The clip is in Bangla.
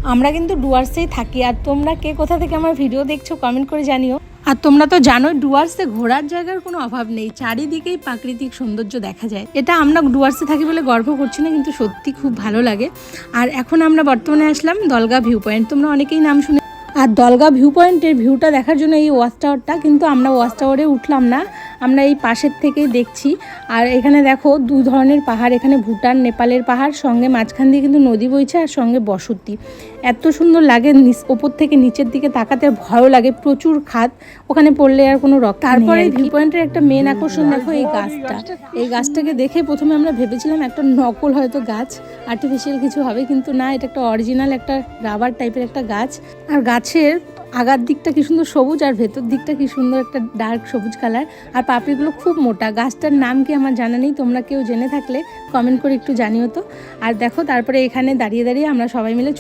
আমরা কিন্তু ডুয়ার্সেই থাকি। আর তোমরা কে কোথা থেকে আমার ভিডিও দেখছো কমেন্ট করে জানিও। আর তোমরা তো জানোই ডুয়ার্সে ঘোরার জায়গার কোনো অভাব নেই, চারিদিকেই প্রাকৃতিক সৌন্দর্য দেখা যায়। এটা আমরা ডুয়ার্সে থাকি বলে গর্ব করছি না, কিন্তু সত্যি খুব ভালো লাগে। আর এখন আমরা বর্তমানে আসলাম দলগা ভিউ পয়েন্ট, তোমরা অনেকেই নাম শুনে। আর দলগা ভিউ পয়েন্টের ভিউটা দেখার জন্য এই ওয়াচ টাওয়ারটা, কিন্তু আমরা ওয়াচ টাওয়ারে উঠলাম না, আমরা এই পাশের থেকেই দেখছি। আর এখানে দেখো দুই ধরনের পাহাড়, এখানে ভুটান নেপালের পাহাড়, সঙ্গে মাঝখান দিয়ে কিন্তু নদী বইছে আর সঙ্গে বসতি। এত সুন্দর লাগে, ওপর থেকে নিচের দিকে তাকাতে ভয়ও লাগে, প্রচুর খাদ, ওখানে পড়লে আর কোনো রক্ত। তারপরে ভিউ পয়েন্টের একটা মেন আকর্ষণ দেখো এই গাছটা। এই গাছটাকে দেখে প্রথমে আমরা ভেবেছিলাম একটা নকল হয়তো গাছ, আর্টিফিশিয়াল কিছু হবে, কিন্তু না, এটা একটা অরিজিনাল একটা রাবার টাইপের একটা গাছ। আর গাছের আগার দিকটা কি সুন্দর সবুজ, আর ভেতর দিকটা কি সুন্দর একটা ডার্ক সবুজ কালার, আর পাপড়িগুলো খুব মোটা। গাছটার নাম কি আমার জানা নেই, তোমরা কেউ জেনে থাকলে কমেন্ট করে একটু জানিও তো। আর দেখো তারপরে এখানে দাঁড়িয়ে দাঁড়িয়ে আমরা সবাই মিলে